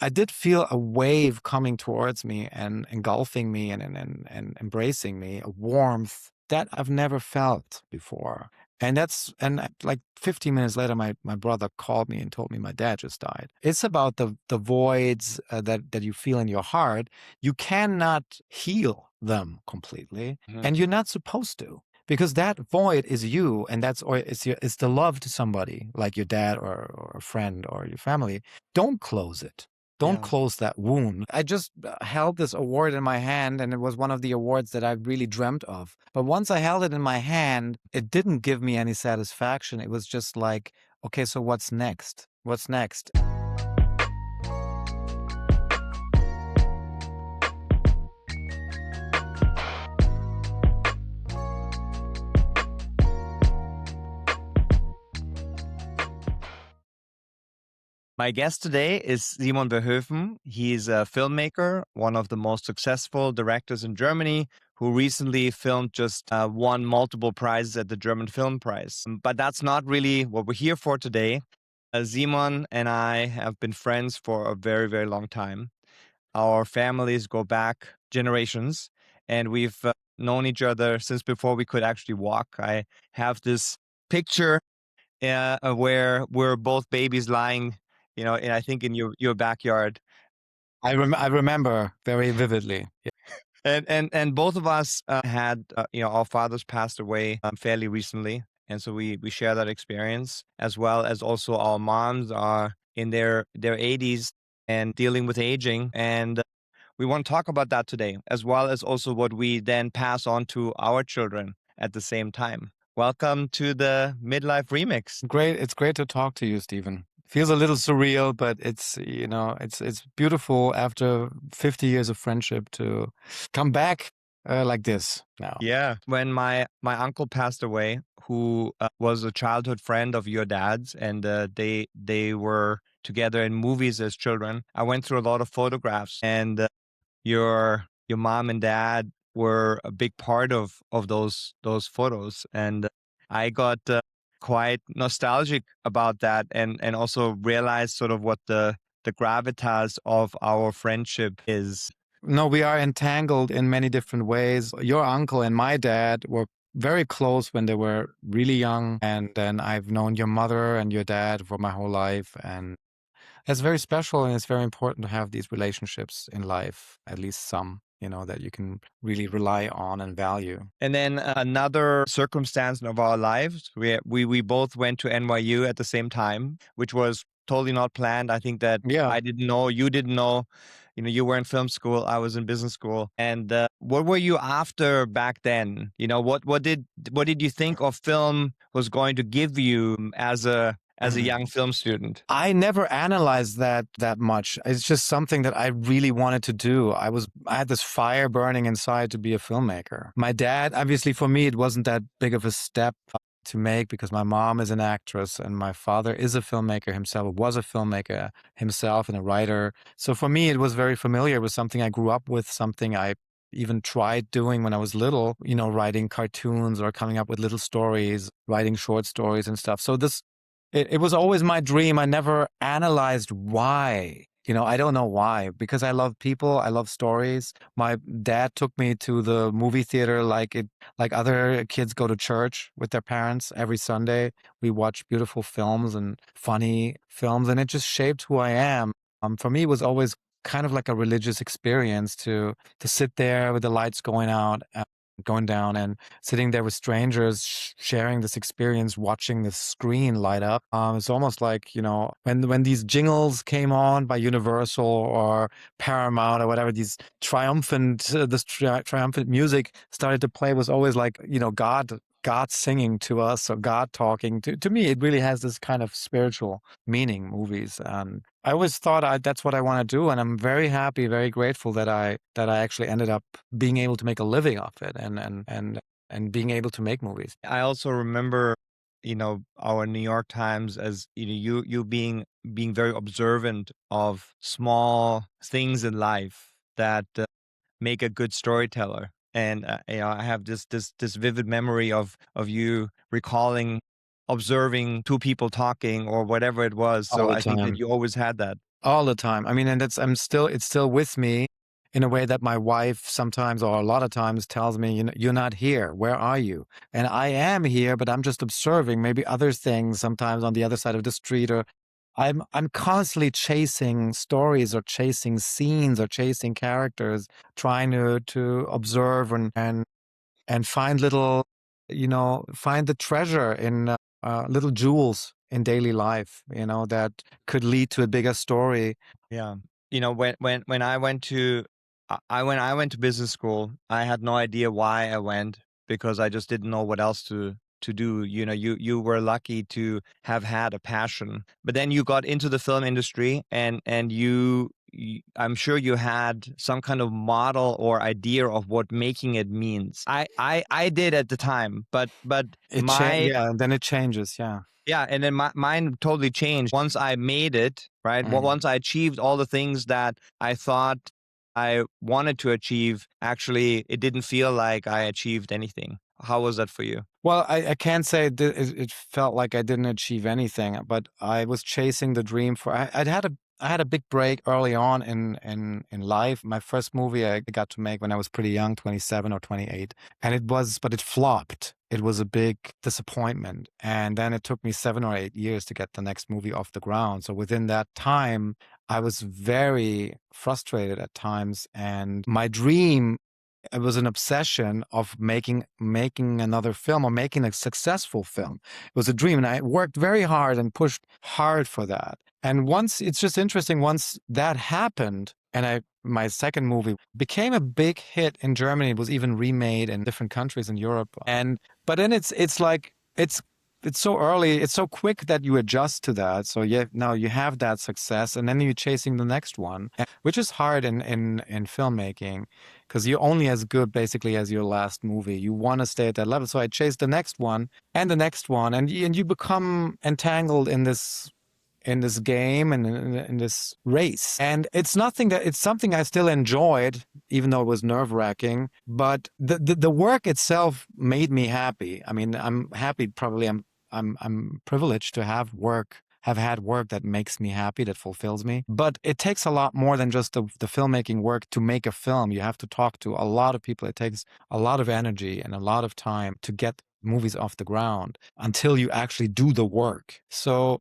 I did feel a wave coming towards me and engulfing me and embracing me, a warmth that I've never felt before. Like 15 minutes later, my brother called me and told me my dad just died. It's about the voids that you feel in your heart. You cannot heal them completely, and you're not supposed to. Because that void is you, and it's the love to somebody like your dad or a friend or your family. Don't close it. Don't Yeah. close that wound. I just held this award in my hand, and it was one of the awards that I really dreamt of. But once I held it in my hand, it didn't give me any satisfaction. It was just like, okay, so what's next? What's next? My guest today is Simon Verhoeven. He's a filmmaker, one of the most successful directors in Germany, who recently filmed just won multiple prizes at the German Film Prize. But that's not really what we're here for today. Simon and I have been friends for a very, very long time. Our families go back generations, and we've known each other since before we could actually walk. I have this picture where we're both babies lying, and I think in your backyard. I remember very vividly. Yeah. And both of us had our fathers passed away fairly recently, and so we share that experience, as well as also our moms are in their 80s and dealing with aging, and we want to talk about that today, as well as also what we then pass on to our children at the same time. Welcome to the Midlife Remix. Great. It's great to talk to you, Stephen. Feels a little surreal, but it's beautiful after 50 years of friendship to come back like this now. Yeah. When my uncle passed away, who was a childhood friend of your dad's, and they were together in movies as children, I went through a lot of photographs, and your mom and dad were a big part of those photos, and I got quite nostalgic about that, and also realized sort of what the gravitas of our friendship is. No, we are entangled in many different ways. Your uncle and my dad were very close when they were really young. And then I've known your mother and your dad for my whole life. And it's very special, and it's very important to have these relationships in life, at least some, that you can really rely on and value. And then another circumstance of our lives, we both went to NYU at the same time, which was totally not planned. I think that Yeah. I didn't know, you didn't know. You were in film school, I was in business school. And what were you after back then? What did you think of film was going to give you as a young film student? I never analyzed that much. It's just something that I really wanted to do. I had this fire burning inside to be a filmmaker. My dad, obviously for me, it wasn't that big of a step to make because my mom is an actress and my father is a filmmaker himself, was a filmmaker himself and a writer. So for me, it was very familiar. It was something I grew up with, something I even tried doing when I was little, writing cartoons or coming up with little stories, writing short stories and stuff. So it was always my dream. I never analyzed why. I don't know why, because I love people. I love stories. My dad took me to the movie theater like other kids go to church with their parents every Sunday. We watch beautiful films and funny films, and it just shaped who I am. For me, it was always kind of like a religious experience to sit there with the lights going out, going down, and sitting there with strangers, sharing this experience, watching the screen light up. It's almost like, when these jingles came on by Universal or Paramount or whatever, these triumphant music started to play, was always like, God singing to us or God talking to me. It really has this kind of spiritual meaning, movies. And I always thought that's what I want to do. And I'm very happy, very grateful that I actually ended up being able to make a living off it and being able to make movies. I also remember, our New York Times as you being very observant of small things in life that make a good storyteller. And I have this vivid memory of you recalling observing two people talking or whatever it was. All So the I think that time. you always had that. all the time. I mean, and it's still with me in a way that my wife sometimes, or a lot of times, tells me, you're not here. Where are you? And I am here, but I'm just observing maybe other things sometimes on the other side of the street, or I'm constantly chasing stories or chasing scenes or chasing characters, trying to observe and find little, find the treasure in little jewels in daily life, that could lead to a bigger story. Yeah. When I went to when I went to business school, I had no idea why I went because I just didn't know what else to do. You were lucky to have had a passion, but then you got into the film industry, and I'm sure you had some kind of model or idea of what making it means. I did at the time, but my Yeah, and then it changes. Yeah. yeah, and then mine totally changed once I made it, right? Once I achieved all the things that I thought I wanted to achieve, actually, it didn't feel like I achieved anything. How was that for you? Well, I can't say it felt like I didn't achieve anything, but I was chasing the dream I had a big break early on in life. My first movie I got to make when I was pretty young, 27 or 28, and but it flopped. It was a big disappointment, and then it took me 7 or 8 years to get the next movie off the ground. So within that time, I was very frustrated at times, and my dream, it was an obsession of making another film or making a successful film. It was a dream, and I worked very hard and pushed hard for that. And once, it's just interesting, once that happened, and my second movie became a big hit in Germany. It was even remade in different countries in Europe. But then it's like it's so early, it's so quick that you adjust to that. So yeah, now you have that success, and then you're chasing the next one, which is hard in filmmaking, because you're only as good basically as your last movie. You want to stay at that level. So I chased the next one and the next one, and you become entangled in this game and in this race. And it's something I still enjoyed, even though it was nerve wracking. But the work itself made me happy. I mean, I'm happy. Probably I'm privileged to have had work that makes me happy, that fulfills me. But it takes a lot more than just the filmmaking work to make a film. You have to talk to a lot of people. It takes a lot of energy and a lot of time to get movies off the ground until you actually do the work. So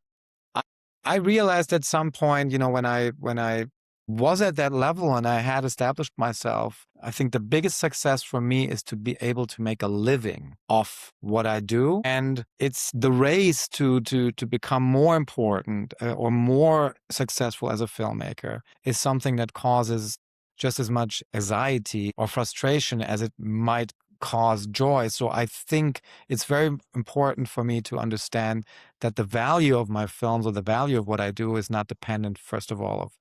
I, I realized at some point, when I was at that level and I had established myself, I think the biggest success for me is to be able to make a living off what I do. And it's the race to become more important or more successful as a filmmaker is something that causes just as much anxiety or frustration as it might cause joy. So I think it's very important for me to understand that the value of my films or the value of what I do is not dependent, first of all,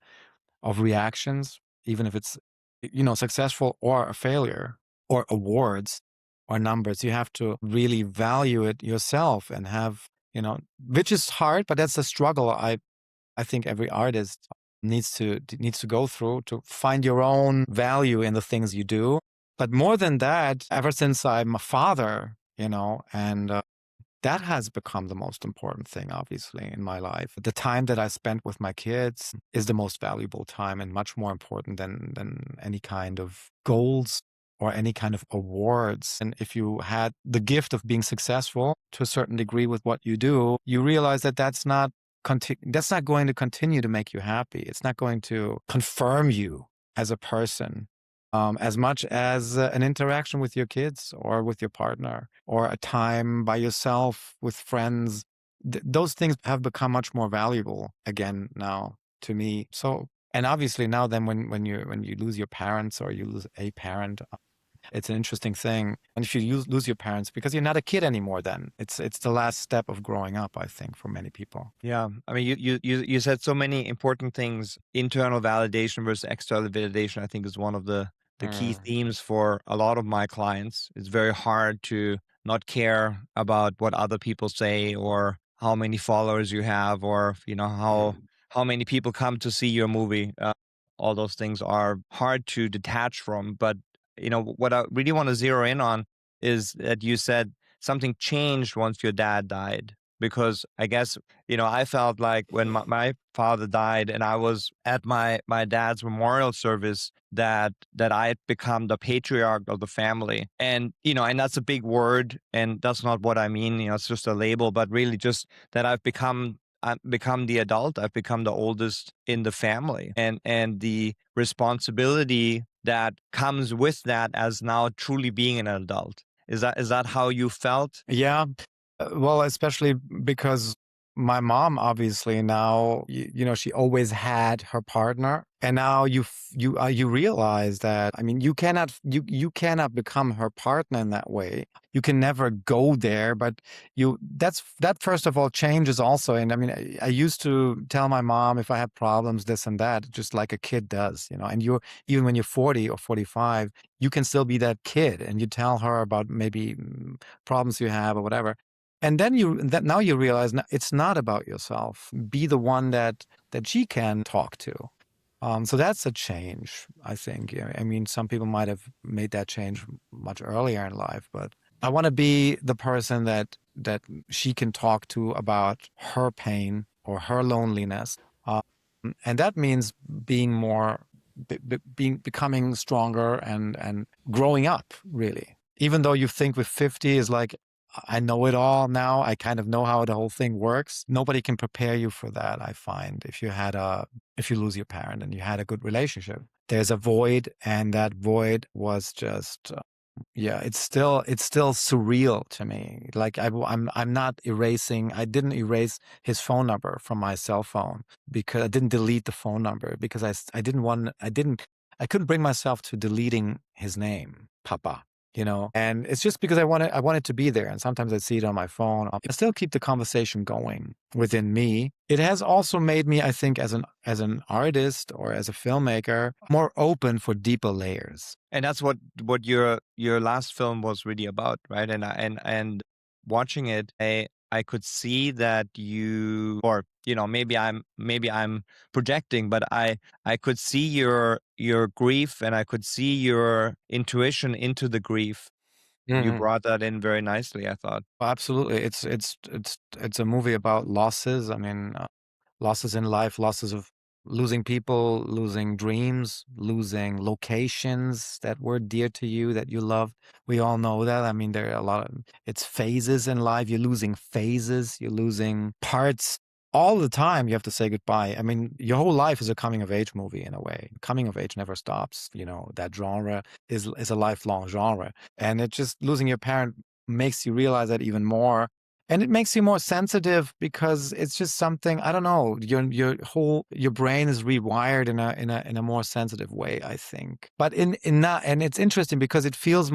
of reactions, even if it's, successful or a failure, or awards or numbers. You have to really value it yourself and have, which is hard, but that's a struggle I think every artist needs to go through, to find your own value in the things you do. But more than that, ever since I'm a father, and that has become the most important thing, obviously, in my life. The time that I spent with my kids is the most valuable time, and much more important than any kind of goals or any kind of awards. And if you had the gift of being successful to a certain degree with what you do, you realize that that's not going to continue to make you happy. It's not going to confirm you as a person, as much as an interaction with your kids or with your partner, or a time by yourself with friends. Those things have become much more valuable again now to me. So, and obviously now, then when you lose your parents or you lose a parent, it's an interesting thing. And if you lose your parents, because you're not a kid anymore, then it's the last step of growing up, I think, for many people. Yeah, I mean, you said so many important things. Internal validation versus external validation, I think, is one of the key themes for a lot of my clients. It's very hard to not care about what other people say, or how many followers you have, or how many people come to see your movie. All those things are hard to detach from. But what I really want to zero in on is that you said something changed once your dad died. because I guess, I felt like when my father died and I was at my dad's memorial service, that I had become the patriarch of the family. And, and that's a big word, and that's not what I mean. It's just a label, but really just that I've become the adult. I've become the oldest in the family, and the responsibility that comes with that as now truly being an adult. Is that how you felt? Yeah. Well, especially because my mom, obviously now, she always had her partner, and now you realize that, I mean, you cannot become her partner in that way. You can never go there, but that first of all changes also. And I mean, I used to tell my mom if I had problems, this and that, just like a kid does, and even when you're 40 or 45, you can still be that kid, and you tell her about maybe problems you have or whatever. And then now you realize it's not about yourself. Be the one that she can talk to. So that's a change, I think. Yeah, I mean, some people might have made that change much earlier in life, but I want to be the person that she can talk to about her pain or her loneliness, and that means being more, becoming stronger and growing up, really. Even though you think with 50 is like, I know it all now. I kind of know how the whole thing works. Nobody can prepare you for that, I find. If you lose your parent and you had a good relationship, there's a void, and that void was just, yeah, it's still surreal to me. Like I'm not erasing. I didn't erase his phone number from my cell phone, because I didn't delete the phone number, because I couldn't bring myself to deleting his name, Papa. And it's just because I wanted to be there. And sometimes I see it on my phone. I still keep the conversation going within me. It has also made me, I think, as an artist or as a filmmaker, more open for deeper layers. And that's what your last film was really about, right? And watching it, I could see that you, or maybe I'm projecting, but I could see your grief, and I could see your intuition into the grief. You Mhm. brought that in very nicely, I thought. Absolutely. It's a movie about losses. I mean, losses in life, losses of losing people, losing dreams, losing locations that were dear to you, that you loved. We all know that. I mean, there are a lot of, it's phases in life. You're losing phases, you're losing parts. All the time you have to say goodbye. I mean, your whole life is a coming of age movie in a way. Coming of age never stops. That genre is a lifelong genre. And it just, losing your parent makes you realize that even more. And it makes you more sensitive, because it's just something, I don't know, your brain is rewired in a more sensitive way, I think. But in that, and it's interesting because you feel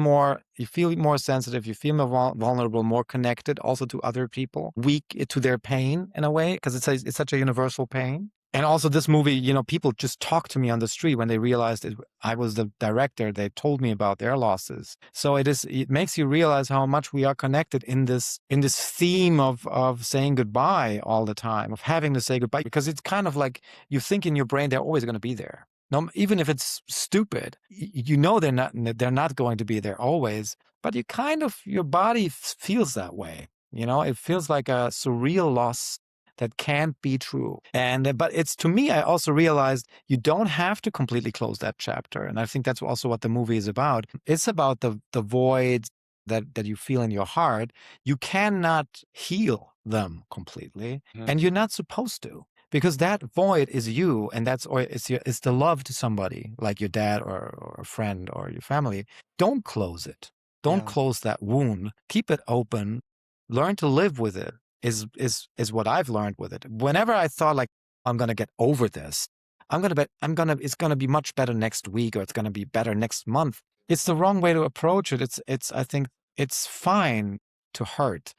more sensitive, you feel more vulnerable, more connected also to other people, weak to their pain in a way, because it's such a universal pain. And also this movie, people just talked to me on the street when they realized I was the director. They told me about their losses. So it makes you realize how much we are connected in this theme of saying goodbye all the time, of having to say goodbye, because it's kind of like you think in your brain they're always going to be there. No, even if it's stupid, they're not going to be there always, but your body feels that way. It feels like a surreal loss that can't be true. But it's, to me, I also realized you don't have to completely close that chapter. And I think that's also what the movie is about. It's about the voids that you feel in your heart. You cannot heal them completely, and you're not supposed to. Because that void is you, and it's the love to somebody like your dad or a friend or your family. Don't close it. Don't close that wound. Keep it open. Learn to live with it. Is what I've learned with it. Whenever I thought like I'm gonna get over this, it's gonna be much better next week, or it's gonna be better next month. It's the wrong way to approach it. I think it's fine to hurt,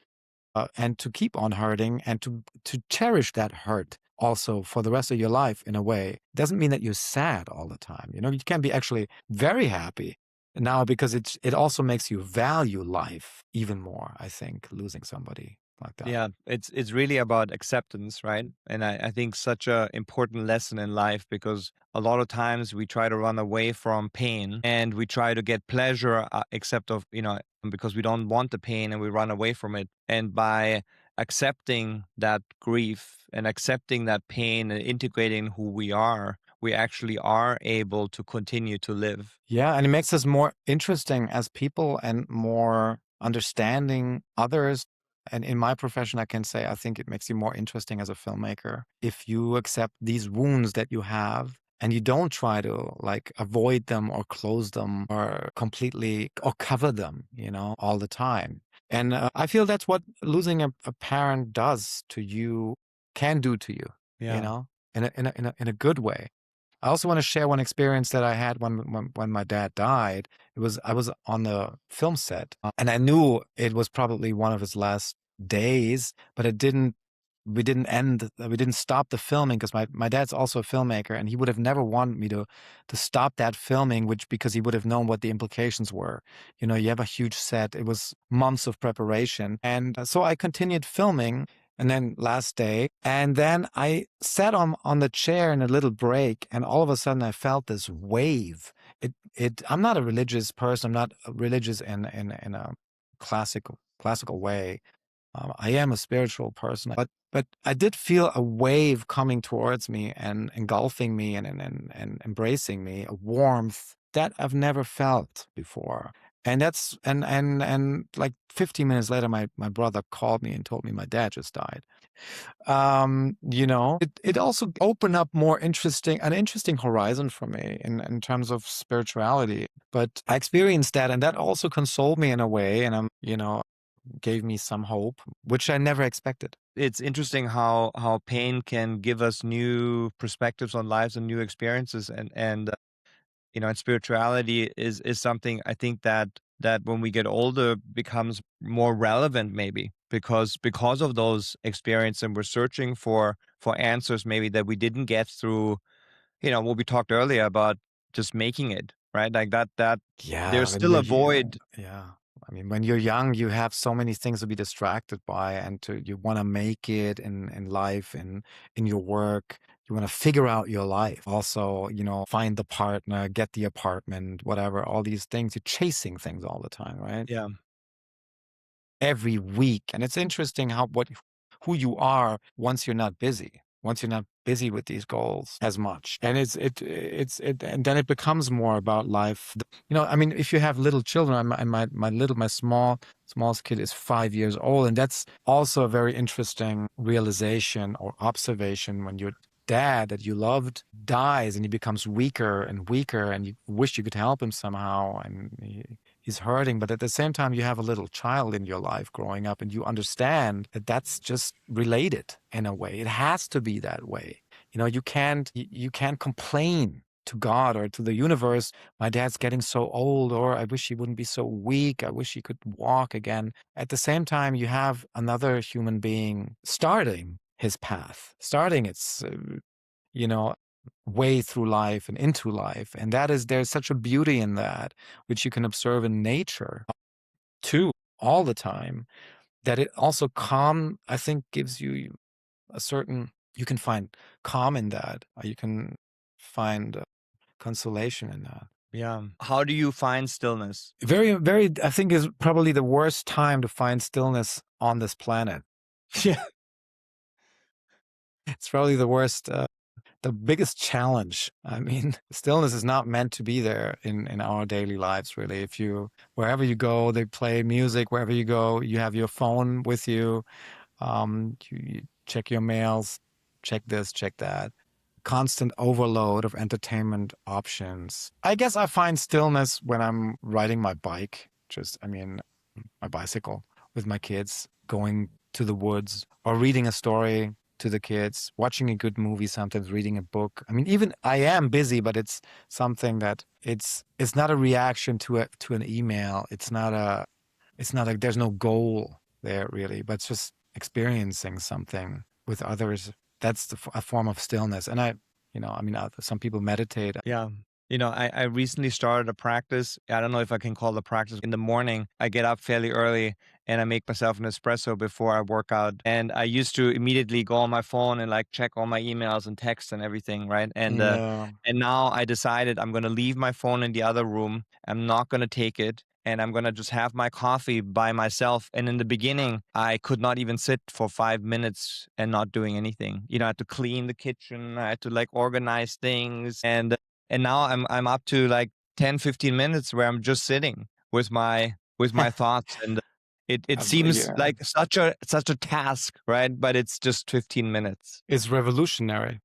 and to keep on hurting, and to cherish that hurt also for the rest of your life in a way. Doesn't mean that you're sad all the time. You can be actually very happy now, because it also makes you value life even more, I think, losing somebody like that. Yeah, it's really about acceptance, right? And I think such a important lesson in life, because a lot of times we try to run away from pain, and we try to get pleasure, except of, because we don't want the pain, and we run away from it. And by accepting that grief and accepting that pain and integrating who we are, we actually are able to continue to live. Yeah, and it makes us more interesting as people and more understanding others. And in my profession, I can say I think it makes you more interesting as a filmmaker if you accept these wounds that you have and you don't try to like avoid them or close them or completely or cover them, all the time. And I feel that's what losing a parent does to you, can do to you, Yeah. in a good way. I also want to share one experience that I had when my dad died. I was on the film set, and I knew it was probably one of his last days, but we didn't stop the filming because my dad's also a filmmaker, and he would have never wanted me to stop that filming, because he would have known what the implications were. You have a huge set. It was months of preparation, and so I continued filming. And then last day, and then I sat on the chair in a little break, and all of a sudden I felt this wave. I'm not a religious person. I'm not religious in a classical way. I am a spiritual person, but I did feel a wave coming towards me and engulfing me and embracing me, a warmth that I've never felt before. And like 15 minutes later, my brother called me and told me my dad just died. It also opened up an interesting horizon for me in terms of spirituality. But I experienced that, and that also consoled me in a way, and gave me some hope, which I never expected. It's interesting how pain can give us new perspectives on lives and new experiences, and spirituality is something I think that when we get older becomes more relevant, maybe because of those experiences, and we're searching for answers maybe that we didn't get through what we talked earlier about just making it, right? Like that Yeah, there's still a void. yeah. I mean, when you're young, you have so many things to be distracted by, and you want to make it in life and in your work. You want to figure out your life. Also, find the partner, get the apartment, whatever. All these things. You're chasing things all the time, right? Yeah. Every week. And it's interesting who you are once you're not busy. Once you're not busy with these goals as much. And and then it becomes more about life. I mean, if you have little children, my smallest kid is 5 years old. And that's also a very interesting realization or observation when your dad that you loved dies and he becomes weaker and weaker and you wish you could help him somehow. And he's hurting, but at the same time, you have a little child in your life growing up, and you understand that that's just related in a way. It has to be that way. You can't complain to God or to the universe. My dad's getting so old, or I wish he wouldn't be so weak. I wish he could walk again. At the same time, you have another human being starting his path, starting its, you know, way through life and into life. And there's such a beauty in that, which you can observe in nature too, all the time, that it also I think gives you you can find calm in that, or you can find consolation in that. Yeah. How do you find stillness? Very, very, I think is probably the worst time to find stillness on this planet. Yeah. It's probably the worst. The biggest challenge. I mean, stillness is not meant to be there in our daily lives, really. Wherever you go, they play music. Wherever you go, you have your phone with you. You check your mails, check this, check that. Constant overload of entertainment options. I guess I find stillness when I'm riding my bike. My bicycle with my kids, going to the woods or reading a story to the kids, watching a good movie, sometimes reading a book. I mean, even I am busy, but it's something that it's not a reaction to an email. It's not there's no goal there really, but it's just experiencing something with others. That's a form of stillness. And some people meditate. Yeah. I recently started a practice. I don't know if I can call it a practice. In the morning, I get up fairly early and I make myself an espresso before I work out. And I used to immediately go on my phone and like check all my emails and texts and everything, right? Yeah. And now I decided I'm going to leave my phone in the other room. I'm not going to take it. and I'm going to just have my coffee by myself. And in the beginning, I could not even sit for 5 minutes and not doing anything. I had to clean the kitchen. I had to like organize things. And now I'm up to like 10, 15 minutes where I'm just sitting with my thoughts. And it seems Yeah, like such a task, right? But it's just 15 minutes. it's revolutionary.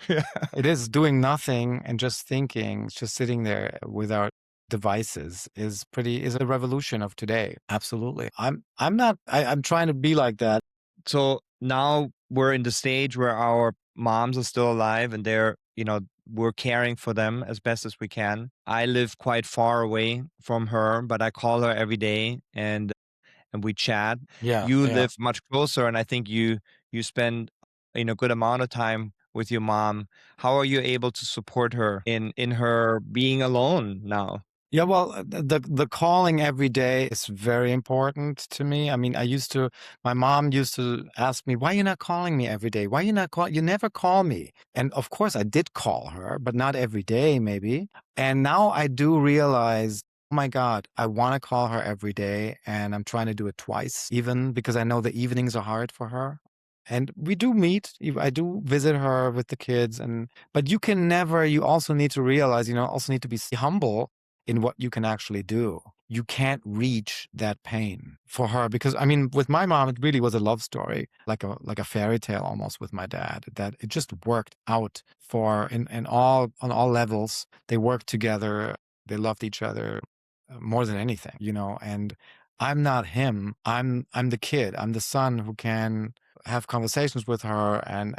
Yeah. It is doing nothing and just thinking, just sitting there without devices is a revolution of today. Absolutely. I'm trying to be like that. So now we're in the stage where our moms are still alive and we're caring for them as best as we can. I live quite far away from her, but I call her every day and we chat. Yeah, You yeah. live much closer, and I think you spend good amount of time with your mom. How are you able to support her in her being alone now? Yeah, well, the calling every day is very important to me. I mean, my mom used to ask me, "Why you not calling me every day? Why you not call? You never call me." And of course, I did call her, but not every day, maybe. And now I do realize, oh my God, I want to call her every day, and I'm trying to do it twice, even because I know the evenings are hard for her. And we do meet. I do visit her with the kids, but you can never. You also need to realize, also need to be humble in what you can actually do. You can't reach that pain for her because I mean, with my mom, it really was a love story, like a fairy tale almost with my dad. That it just worked out for in all on all levels. They worked together. They loved each other more than anything, And I'm not him. I'm the kid. I'm the son who can have conversations with her and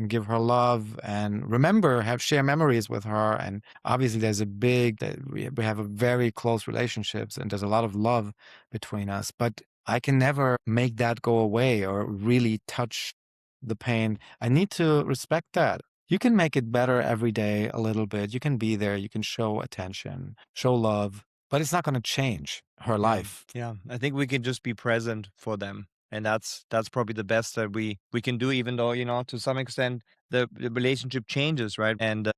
give her love and share memories with her. And obviously we have a very close relationships and there's a lot of love between us, but I can never make that go away or really touch the pain. I need to respect that. You can make it better every day a little bit. You can be there. You can show attention, show love, but it's not going to change her Yeah. life. Yeah. I think we can just be present for them. And that's probably the best that we can do, even though, to some extent the relationship changes, right? And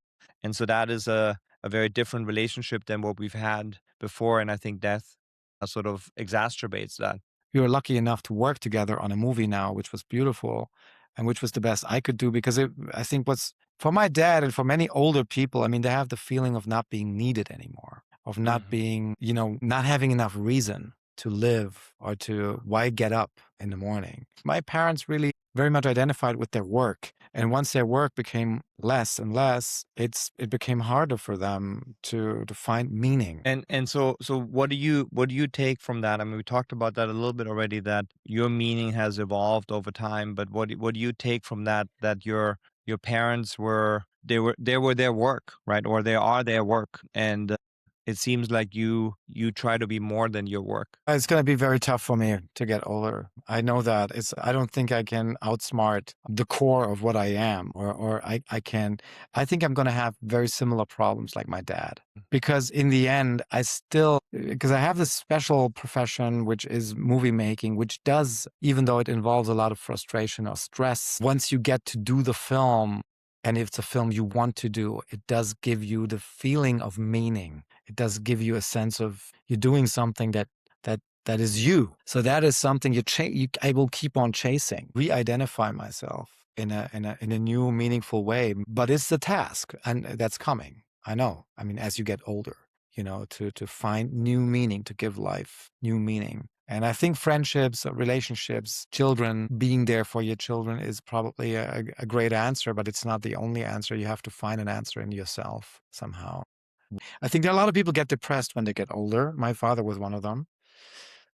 so that is a very different relationship than what we've had before. And I think death sort of exacerbates that. We were lucky enough to work together on a movie now, which was beautiful and which was the best I could do because I think what's for my dad and for many older people, I mean, they have the feeling of not being needed anymore, of not being, not having enough reason to live or to why get up in the morning. My parents really very much identified with their work. And once their work became less and less, it became harder for them to find meaning. And so what do you take from that? I mean, we talked about that a little bit already, that your meaning has evolved over time, but what do you take from that your parents were their work, right? Or they are their work, and it seems like you try to be more than your work. It's going to be very tough for me to get older. I know that. I don't think I can outsmart the core of what I am, or I can. I think I'm going to have very similar problems like my dad. Because in the end, because I have this special profession, which is movie making, which does, even though it involves a lot of frustration or stress, once you get to do the film, and if it's a film you want to do, it does give you the feeling of meaning. It does give you a sense of you're doing something that is you. So that is something I will keep on chasing. Re-identify myself in a new, meaningful way. But it's the task, and that's coming. I know. I mean, as you get older, to find new meaning, to give life new meaning. And I think friendships, relationships, children, being there for your children is probably a great answer, but it's not the only answer. You have to find an answer in yourself somehow. I think there are a lot of people get depressed when they get older. My father was one of them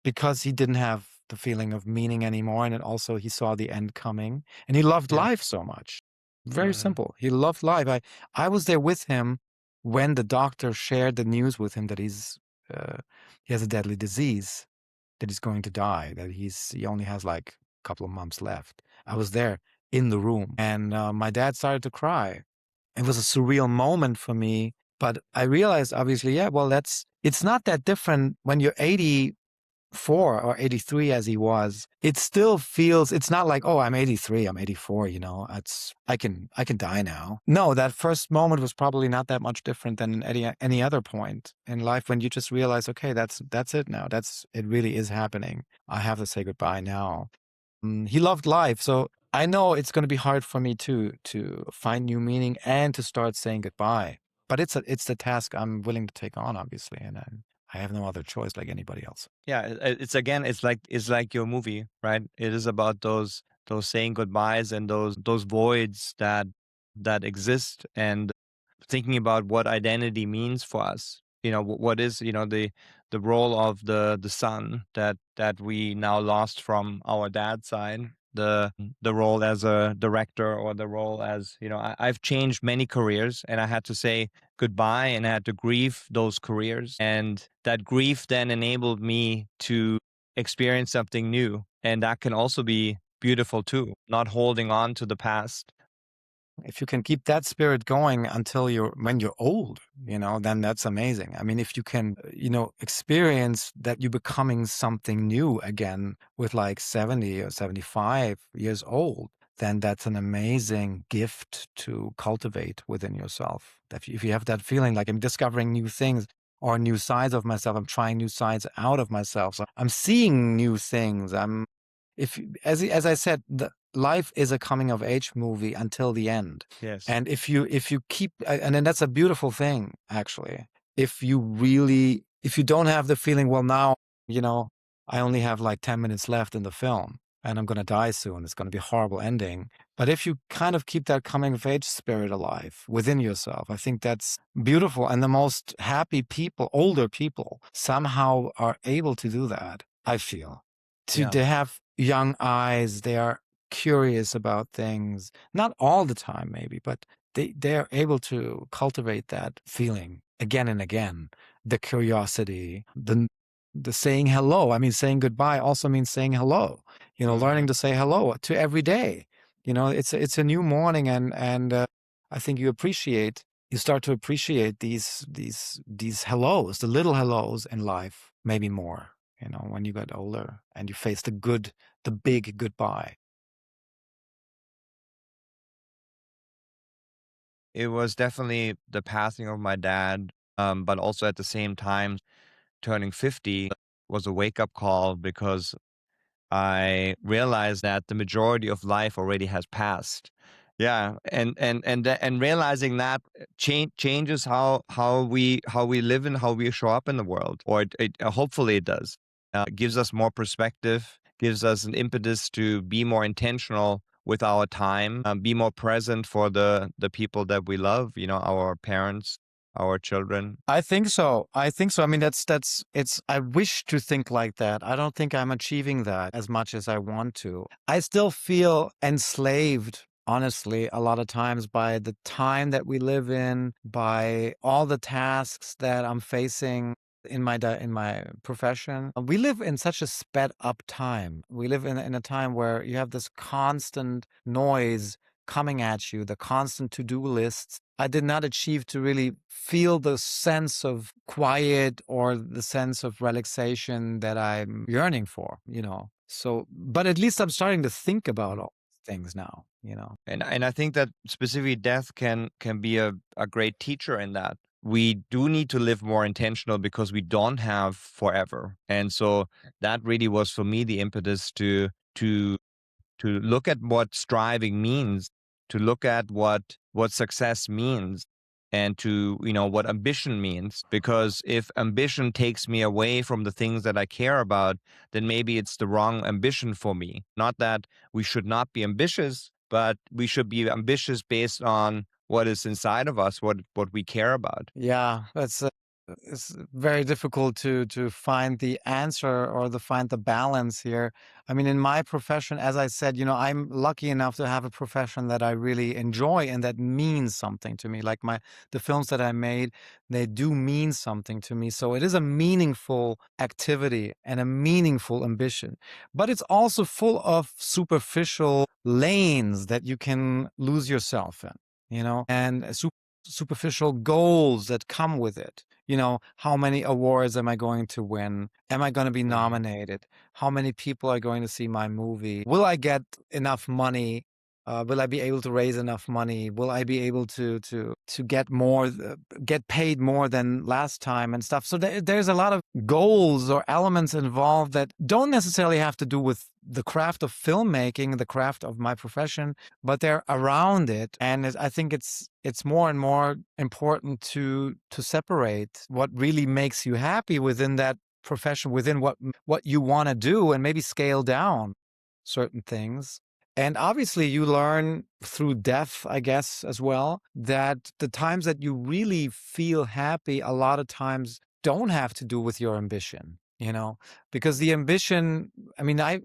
because he didn't have the feeling of meaning anymore. And then also he saw the end coming and he loved Yeah. life so much. Very simple. He loved life. I was there with him when the doctor shared the news with him that he has a deadly disease, that he's going to die, that he only has like a couple of months left. I was there in the room and my dad started to cry. It was a surreal moment for me, but I realized obviously, yeah, well, it's not that different when you're 80 84 or 83 as he was, it still feels, it's not like, oh, I'm 83, I'm 84, I can die now. No, that first moment was probably not that much different than any other point in life when you just realize, okay, that's it now. It really is happening. I have to say goodbye now. He loved life, so I know it's going to be hard for me to find new meaning and to start saying goodbye. But it's the task I'm willing to take on, obviously, and I have no other choice like anybody else. Yeah, it's like your movie, right? It is about those saying goodbyes and those voids that exist, and thinking about what identity means for us. What is the role of the son that we now lost from our dad's side, the role as a director, or the role as I've changed many careers, and I had to say goodbye, and I had to grieve those careers, and that grief then enabled me to experience something new, and that can also be beautiful too, not holding on to the past. If you can keep that spirit going until when you're old, then that's amazing. I mean, if you can, experience that you're becoming something new again with like 70 or 75 years old, then that's an amazing gift to cultivate within yourself. If you have that feeling like I'm discovering new things or new sides of myself, I'm trying new sides out of myself. So I'm seeing new things. As I said, life is a coming of age movie until the end. Yes. And if you keep, and then that's a beautiful thing, actually. If you don't have the feeling, well, now, I only have like 10 minutes left in the film and I'm going to die soon. It's going to be a horrible ending. But if you kind of keep that coming of age spirit alive within yourself, I think that's beautiful. And the most happy people, older people, somehow are able to do that, I feel. They have young eyes. They are curious about things, not all the time maybe, but they're able to cultivate that feeling again and again. The curiosity, the saying hello. I mean, saying goodbye also means saying hello. Learning to say hello to every day. It's a new morning, and I think you start to appreciate these hellos, the little hellos in life, maybe more. When you get older and you face the big goodbye. It was definitely the passing of my dad, but also at the same time, turning 50 was a wake-up call, because I realized that the majority of life already has passed. Yeah, and realizing that changes how we live and how we show up in the world, or hopefully it does. It gives us more perspective, gives us an impetus to be more intentional with our time, be more present for the people that we love. Our parents, our children. I think so. I mean, I wish to think like that. I don't think I'm achieving that as much as I want to. I still feel enslaved, honestly, a lot of times by the time that we live in, by all the tasks that I'm facing in my profession. We live in such a sped up time. We live in a time where you have this constant noise coming at you, the constant to-do lists. I did not achieve to really feel the sense of quiet or the sense of relaxation that I'm yearning for, So, but at least I'm starting to think about all things now, And I think that specifically death can be a great teacher in that. We do need to live more intentional, because we don't have forever. And so that really was for me the impetus to look at what striving means, to look at what success means, and to what ambition means. Because if ambition takes me away from the things that I care about, then maybe it's the wrong ambition for me. Not that we should not be ambitious, but we should be ambitious based on what is inside of us, what we care about. Yeah, it's very difficult to find the answer or to find the balance here. I mean, in my profession, as I said, I'm lucky enough to have a profession that I really enjoy and that means something to me. Like the films that I made, they do mean something to me. So it is a meaningful activity and a meaningful ambition. But it's also full of superficial lanes that you can lose yourself in, and superficial goals that come with it. You know, how many awards am I going to win? Am I going to be nominated? How many people are going to see my movie? Will I get enough money? Will I be able to raise enough money? Will I be able to get more, get paid more than last time and stuff? So there's a lot of goals or elements involved that don't necessarily have to do with the craft of filmmaking, the craft of my profession, but they're around it. And I think it's more and more important to separate what really makes you happy within that profession, within what you want to do, and maybe scale down certain things. And obviously you learn through death, I guess, as well, that the times that you really feel happy a lot of times don't have to do with your ambition, you know, because the ambition, I mean, I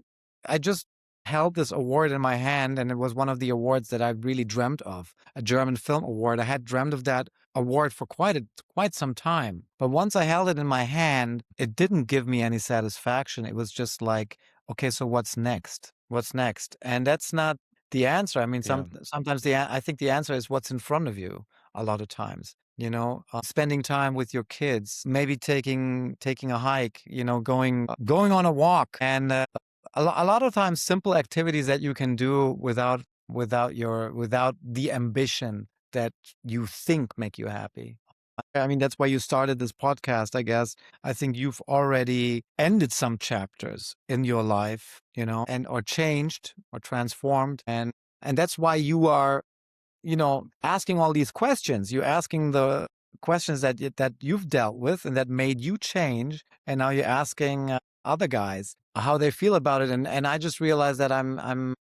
just held this award in my hand, and it was one of the awards that I really dreamt of, a German film award. I had dreamt of that award for quite some time. But once I held it in my hand, it didn't give me any satisfaction. It was just like, okay, so what's next? What's next? And that's not the answer. I mean, sometimes I think the answer is what's in front of you a lot of times. You know, spending time with your kids, maybe taking a hike, you know, going on a walk, and a lot of times simple activities that you can do without the ambition that you think make you happy. I mean, that's why you started this podcast, I guess. I think you've already ended some chapters in your life, you know, and or changed or transformed, and that's why you are, you know, asking all these questions. You're asking the questions that you've dealt with and that made you change, and now you're asking other guys how they feel about it. And I just realized that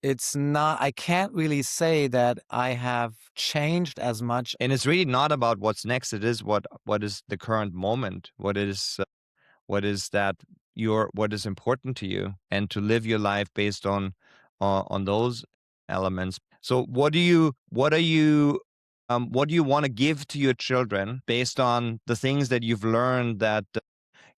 it's not, I can't really say that I have changed as much. And it's really not about what's next. It is what is the current moment. What is what is important to you, and to live your life based on those elements. So what do you want to give to your children based on the things that you've learned, that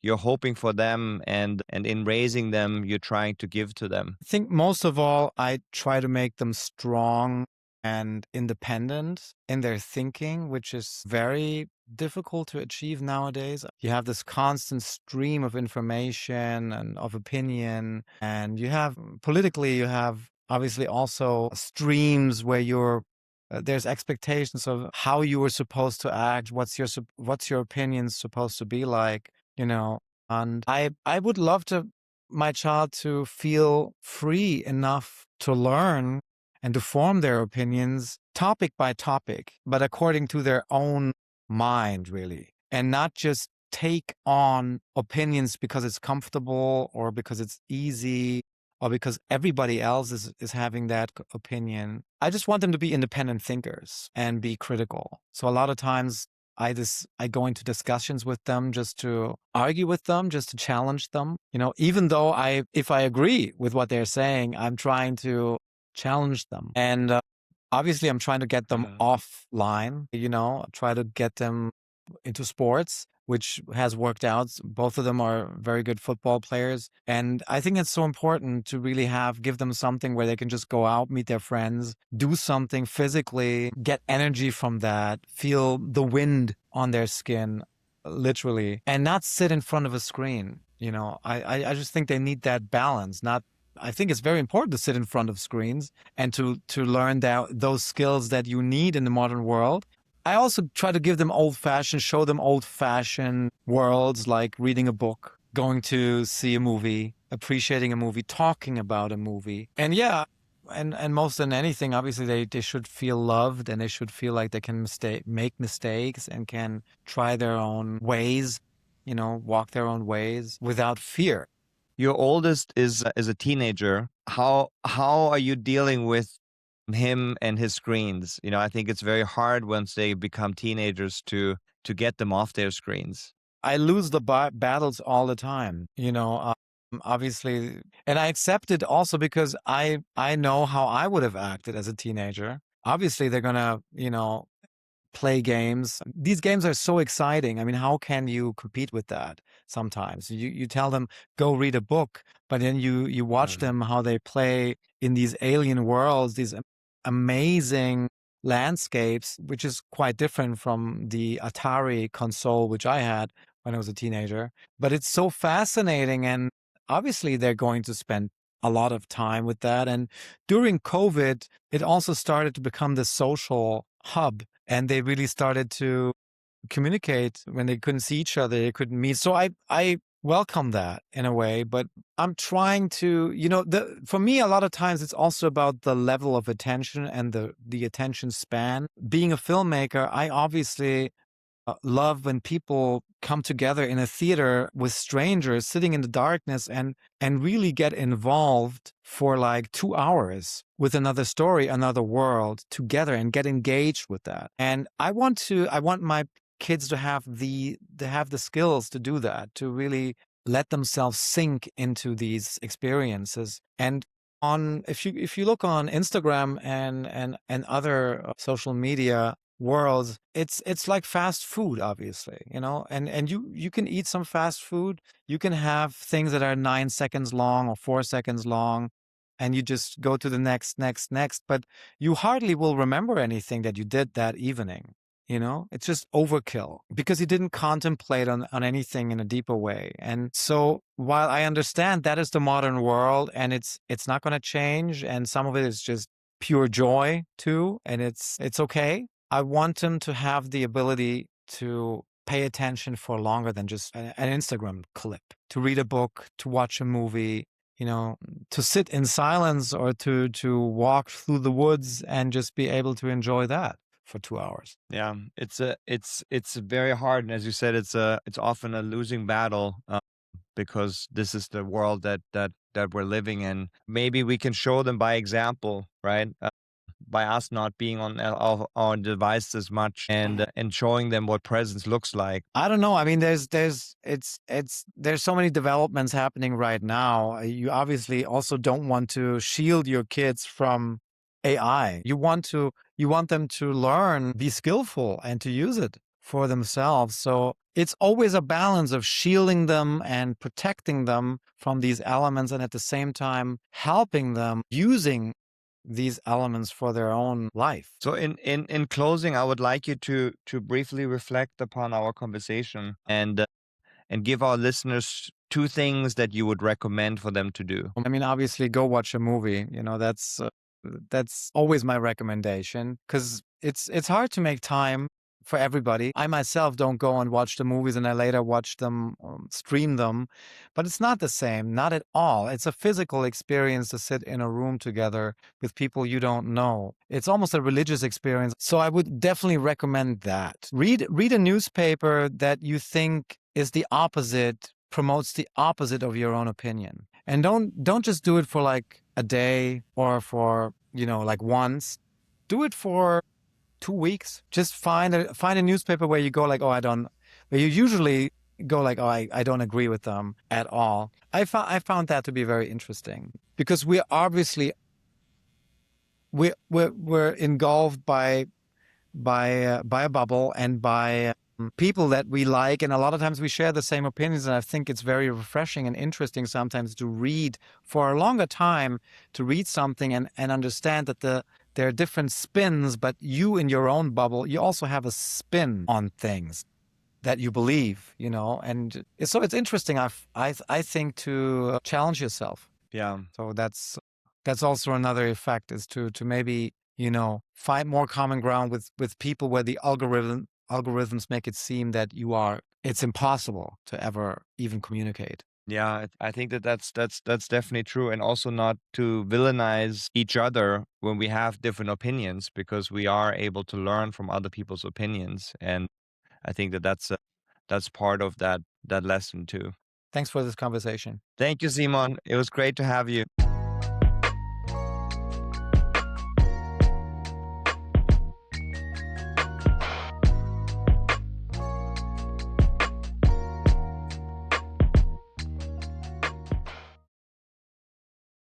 you're hoping for them, and in raising them, you're trying to give to them? I think most of all, I try to make them strong and independent in their thinking, which is very difficult to achieve nowadays. You have this constant stream of information and of opinion, and you have politically, you have obviously also streams where there's expectations of how you were supposed to act, what's your opinion supposed to be like, you know. And I would love my child to feel free enough to learn and to form their opinions topic by topic, but according to their own mind, really, and not just take on opinions because it's comfortable or because it's easy or because everybody else is having that opinion. I just want them to be independent thinkers and be critical. So a lot of times I go into discussions with them just to argue with them, just to challenge them. You know, even though if I agree with what they're saying, I'm trying to challenge them. And obviously, I'm trying to get them offline, you know, try to get them into sports, which has worked out. Both of them are very good football players. And I think it's so important to really give them something where they can just go out, meet their friends, do something physically, get energy from that, feel the wind on their skin, literally, and not sit in front of a screen. You know, I just think they need that balance. I think it's very important to sit in front of screens and to learn those skills that you need in the modern world. I also try to give them show them old-fashioned worlds, like reading a book, going to see a movie, appreciating a movie, talking about a movie. And yeah, and most than anything, obviously they should feel loved, and they should feel like they can make mistakes and can try their own ways, you know, walk their own ways without fear. Your oldest is a teenager. How are you dealing with him and his screens? You know, I think it's very hard once they become teenagers to get them off their screens. I lose the battles all the time, you know, obviously. And I accept it also because I know how I would have acted as a teenager. Obviously, they're going to, you know, play games. These games are so exciting. I mean, how can you compete with that sometimes? You tell them, go read a book, but then you watch them, how they play in these alien worlds, these amazing landscapes, which is quite different from the Atari console, which I had when I was a teenager. But it's so fascinating. And obviously, they're going to spend a lot of time with that. And during COVID, it also started to become the social hub. And they really started to communicate when they couldn't see each other, they couldn't meet. So I welcome that in a way, but I'm trying to, for me, a lot of times it's also about the level of attention and the attention span. Being a filmmaker, I obviously love when people come together in a theater with strangers sitting in the darkness and really get involved for like 2 hours with another story, another world together and get engaged with that. And I want my kids to have the skills to do that, to really let themselves sink into these experiences. And if you look on Instagram and other social media worlds, it's like fast food, obviously, and you can eat some fast food. You can have things that are 9 seconds long or 4 seconds long, and you just go to the next, but you hardly will remember anything that you did that evening. It's just overkill because you didn't contemplate on anything in a deeper way. And so while I understand that is the modern world and it's not going to change, and some of it is just pure joy too, and it's okay, I want them to have the ability to pay attention for longer than just an Instagram clip, to read a book, to watch a movie, to sit in silence, or to walk through the woods and just be able to enjoy that for 2 hours. Yeah, it's very hard, and as you said, it's often a losing battle because this is the world that we're living in. Maybe we can show them by example, right? By us not being on our device as much, and showing them what presence looks like. I don't know. I mean, there's so many developments happening right now. You obviously also don't want to shield your kids from AI. You want them to learn, be skillful, and to use it for themselves. So it's always a balance of shielding them and protecting them from these elements, and at the same time helping them using these elements for their own life. So in closing, I would like you to briefly reflect upon our conversation and give our listeners 2 things that you would recommend for them to do. I mean, obviously, go watch a movie. That's always my recommendation, because it's hard to make time for everybody. I myself don't go and watch the movies and I later watch them, stream them, but it's not the same, not at all. It's a physical experience to sit in a room together with people you don't know. It's almost a religious experience. So I would definitely recommend that. Read a newspaper that you think is the opposite, promotes the opposite of your own opinion. And don't just do it for like a day or for, like once. Do it for 2 weeks. Just find a newspaper where you go like, where you usually go like, I don't agree with them at all. I found that to be very interesting, because we're obviously we're engulfed by a bubble and by people that we like, and a lot of times we share the same opinions, and I think it's very refreshing and interesting sometimes to read for a longer time, to read something and understand that there are different spins, but you in your own bubble, you also have a spin on things that you believe, and so it's interesting. I think to challenge yourself. Yeah. So that's also another effect, is to maybe, find more common ground with people where the algorithms make it seem that it's impossible to ever even communicate. Yeah, I think that's definitely true, and also not to villainize each other when we have different opinions, because we are able to learn from other people's opinions, and I think that's part of that lesson too. Thanks for this conversation. Thank you, Simon. It was great to have you.